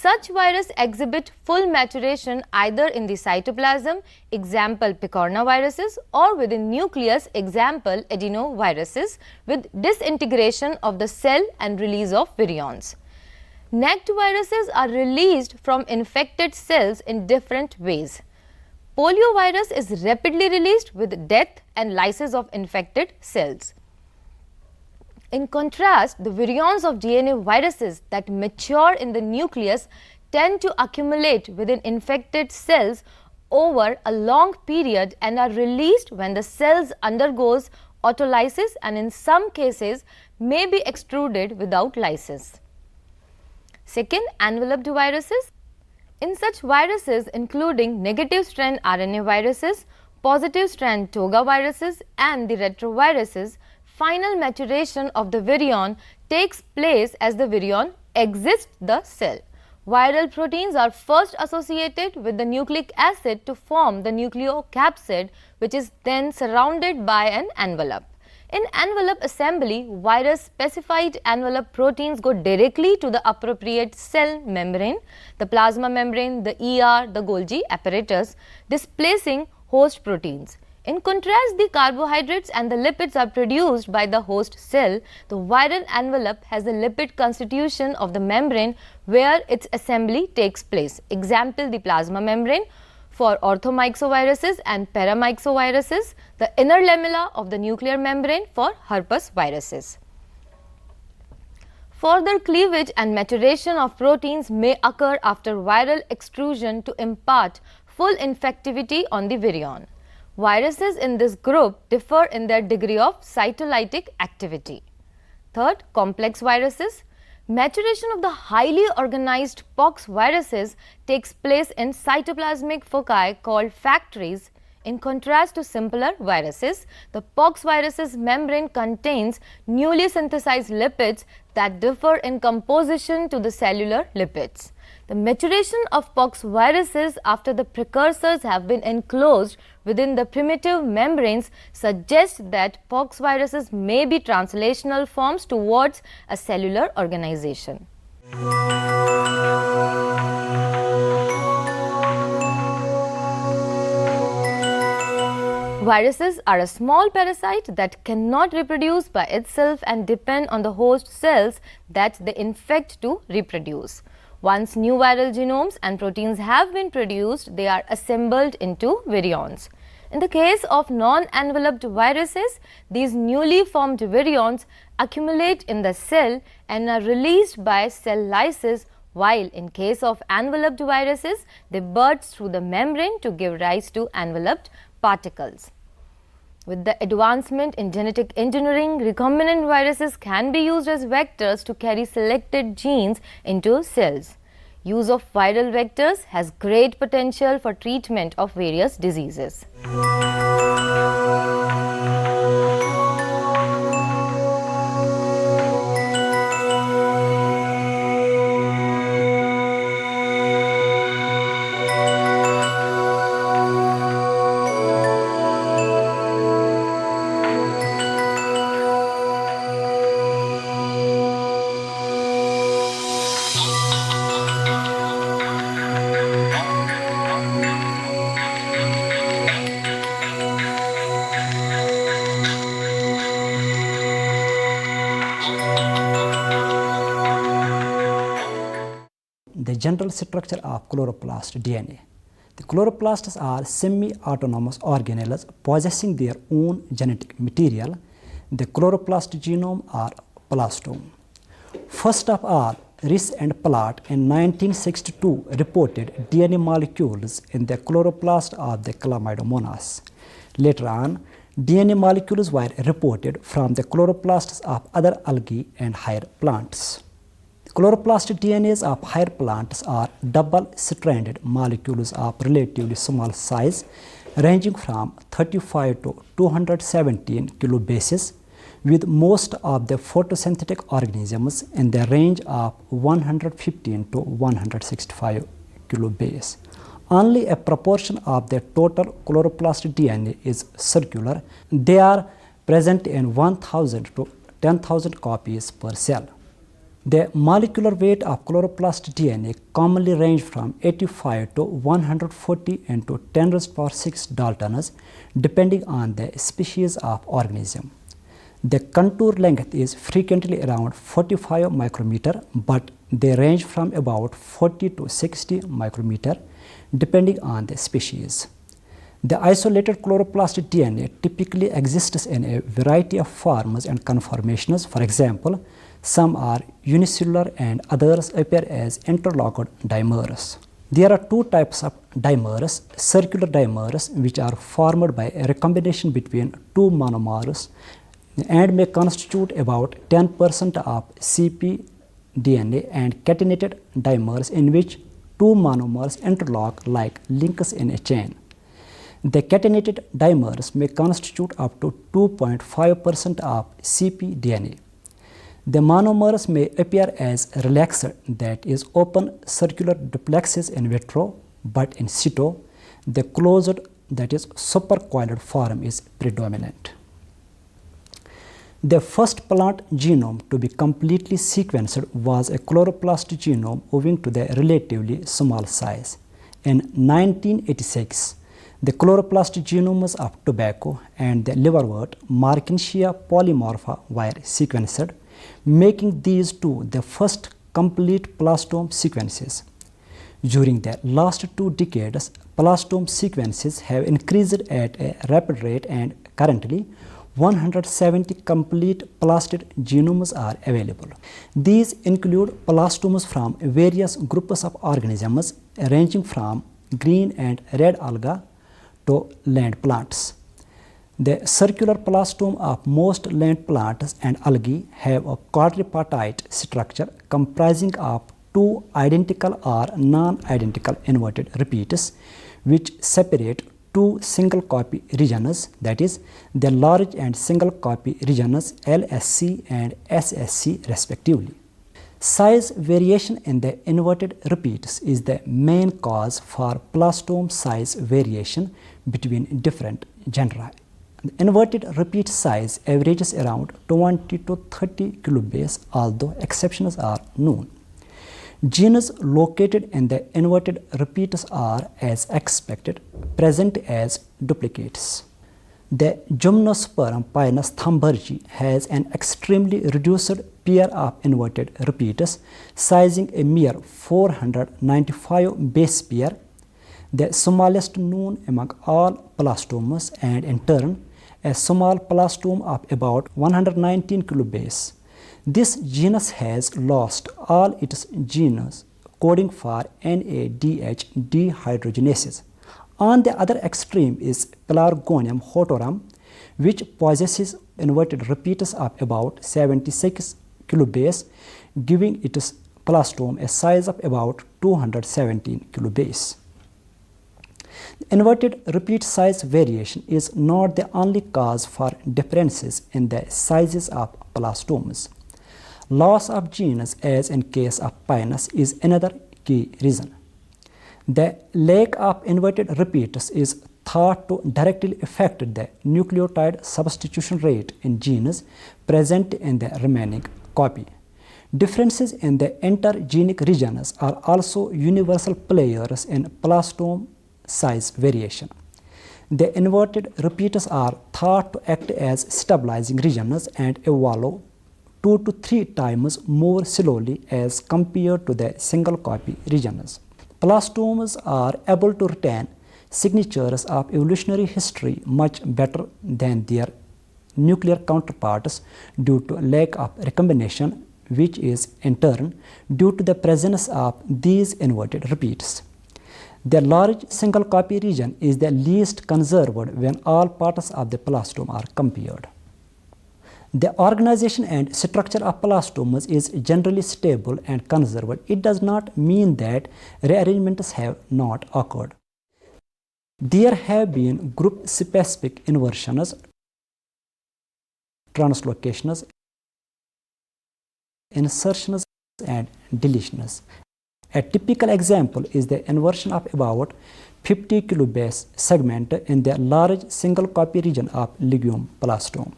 Such virus exhibit full maturation either in the cytoplasm, example picornaviruses, or within nucleus, example adenoviruses, with disintegration of the cell and release of virions. NECT viruses are released from infected cells in different ways. Poliovirus is rapidly released with death and lysis of infected cells. In contrast, the virions of DNA viruses that mature in the nucleus tend to accumulate within infected cells over a long period and are released when the cells undergoes autolysis and in some cases may be extruded without lysis. Second, enveloped viruses. In such viruses including negative strand RNA viruses, positive strand toga viruses and the retroviruses, final maturation of the virion takes place as the virion exits the cell. Viral proteins are first associated with the nucleic acid to form the nucleocapsid, which is then surrounded by an envelope. In envelope assembly, virus-specified envelope proteins go directly to the appropriate cell membrane, the plasma membrane, the ER, the Golgi apparatus, displacing host proteins. In contrast, the carbohydrates and the lipids are produced by the host cell. The viral envelope has the lipid constitution of the membrane where its assembly takes place. Example, the plasma membrane for orthomyxoviruses and paramyxoviruses, the inner lamella of the nuclear membrane for herpes viruses. Further cleavage and maturation of proteins may occur after viral extrusion to impart full infectivity on the virion. Viruses in this group differ in their degree of cytolytic activity. Third, complex viruses. Maturation of the highly organized pox viruses takes place in cytoplasmic foci called factories. In contrast to simpler viruses, the pox virus's membrane contains newly synthesized lipids that differ in composition to the cellular lipids. The maturation of pox viruses after the precursors have been enclosed within the primitive membranes suggests that pox viruses may be translational forms towards a cellular organization. Viruses are a small parasite that cannot reproduce by itself and depend on the host cells that they infect to reproduce. Once new viral genomes and proteins have been produced, they are assembled into virions. In the case of non-enveloped viruses, these newly formed virions accumulate in the cell and are released by cell lysis, while in case of enveloped viruses, they burst through the membrane to give rise to enveloped particles. With the advancement in genetic engineering, recombinant viruses can be used as vectors to carry selected genes into cells. Use of viral vectors has great potential for treatment of various diseases. The general structure of chloroplast DNA. The chloroplasts are semi-autonomous organelles possessing their own genetic material. The chloroplast genome are plastome. First of all, Riss and Platt in 1962 reported DNA molecules in the chloroplast of the Chlamydomonas. Later on, DNA molecules were reported from the chloroplasts of other algae and higher plants. Chloroplast DNAs of higher plants are double-stranded molecules of relatively small size, ranging from 35 to 217 kilobases, with most of the photosynthetic organisms in the range of 115 to 165 kilobase. Only a proportion of the total chloroplast DNA is circular. They are present in 1000 to 10,000 copies per cell. The molecular weight of chloroplast DNA commonly range from 85 to 140 into 10 raised power 6 Daltons depending on the species of organism. The contour length is frequently around 45 micrometer, but they range from about 40 to 60 micrometer depending on the species. The isolated chloroplast DNA typically exists in a variety of forms and conformations. For example, some are unicellular and others appear as interlocked dimers. There are two types of dimers: circular dimers, which are formed by a recombination between two monomers and may constitute about 10% of cpDNA, and catenated dimers, in which two monomers interlock like links in a chain. The catenated dimers may constitute up to 2.5% of cpDNA. The monomers may appear as relaxed, that is, open circular duplexes in vitro, but in situ, the closed, that is, supercoiled form is predominant. The first plant genome to be completely sequenced was a chloroplast genome owing to the relatively small size. In 1986, the chloroplast genomes of tobacco and the liverwort Markinsia polymorpha were sequenced, making these two the first complete plastome sequences. During the last 2 decades, plastome sequences have increased at a rapid rate, and currently 170 complete plastid genomes are available. These include plastomes from various groups of organisms ranging from green and red alga to land plants. The circular plastome of most land plants and algae have a quadripartite structure comprising of 2 identical or non-identical inverted repeats, which separate 2 single copy regions, that is, the large and single copy regions LSC and SSC respectively. Size variation in the inverted repeats is the main cause for plastome size variation between different genera. The inverted repeat size averages around 20 to 30 kilobase, although exceptions are known. Genes located in the inverted repeats are, as expected, present as duplicates. The Gymnosperm pinus thunbergi has an extremely reduced pair of inverted repeats, sizing a mere 495 base pair, the smallest known among all plastomes, and in turn a small plastome of about 119 kilobase. This genus has lost all its genes coding for NADH dehydrogenases. On the other extreme is Pelargonium hotorum, which possesses inverted repeats of about 76 kilobase, giving its plastome a size of about 217 kilobase. Inverted repeat size variation is not the only cause for differences in the sizes of plastomes. Loss of genes, as in case of pinus, is another key reason. The lack of inverted repeats is thought to directly affect the nucleotide substitution rate in genes present in the remaining copy. Differences in the intergenic regions are also universal players in plastome size variation. The inverted repeats are thought to act as stabilizing regions and evolve 2 to 3 times more slowly as compared to the single copy regions. Plastomes are able to retain signatures of evolutionary history much better than their nuclear counterparts due to lack of recombination, which is in turn due to the presence of these inverted repeats. The large single copy region is the least conserved when all parts of the plastome are compared. The organization and structure of plastomes is generally stable and conserved. It does not mean that rearrangements have not occurred. There have been group-specific inversions, translocations, insertions, and deletions. A typical example is the inversion of about 50 kilobase segment in the large single copy region of legume plastome.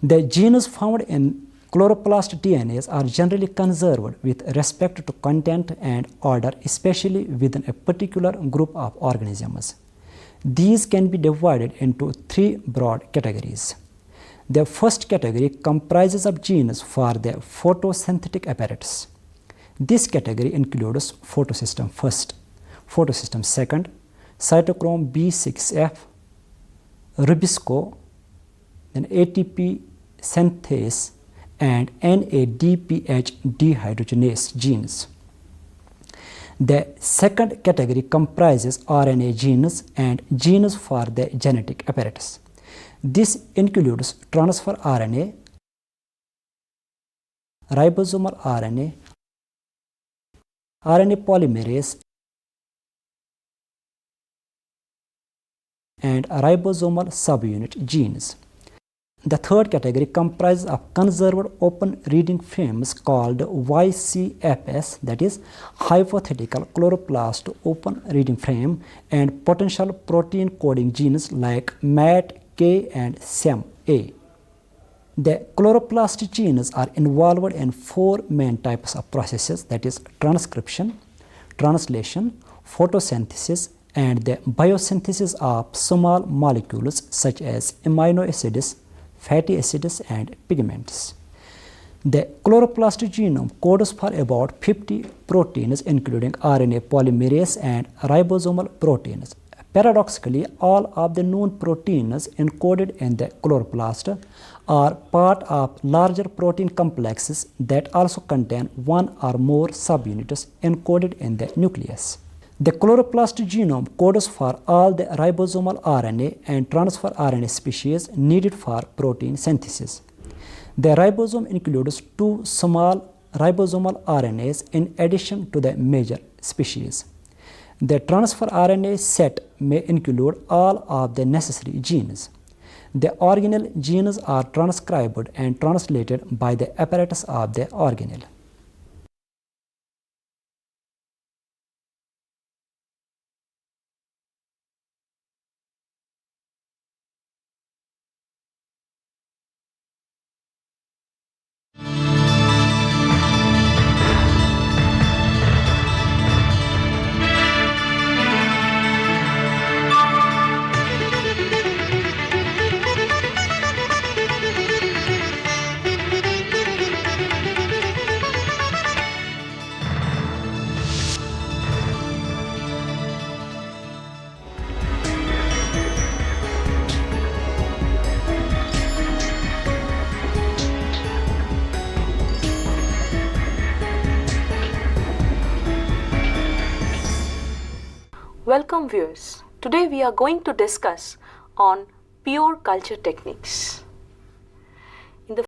The genes found in chloroplast DNAs are generally conserved with respect to content and order, especially within a particular group of organisms. These can be divided into three broad categories. The first category comprises of genes for the photosynthetic apparatus. This category includes photosystem first, photosystem second, cytochrome B6F, ribosco, then ATP synthase, and NADPH dehydrogenase genes. The second category comprises RNA genes and genes for the genetic apparatus. This includes transfer RNA, ribosomal RNA, RNA polymerase, and ribosomal subunit genes. The third category comprises of conserved open reading frames called YCFS, that is hypothetical chloroplast open reading frame, and potential protein coding genes like MAT, K, and SEM-A. The chloroplast genes are involved in four main types of processes, that is transcription, translation, photosynthesis, and the biosynthesis of small molecules such as amino acids, fatty acids, and pigments. The chloroplast genome codes for about 50 proteins including RNA polymerase and ribosomal proteins. Paradoxically, all of the known proteins encoded in the chloroplast are part of larger protein complexes that also contain one or more subunits encoded in the nucleus. The chloroplast genome codes for all the ribosomal RNA and transfer RNA species needed for protein synthesis. The ribosome includes two small ribosomal RNAs in addition to the major species. The transfer RNA set may include all of the necessary genes. The organelle genes are transcribed and translated by the apparatus of the organelle. Welcome viewers. Today we are going to discuss on pure culture techniques.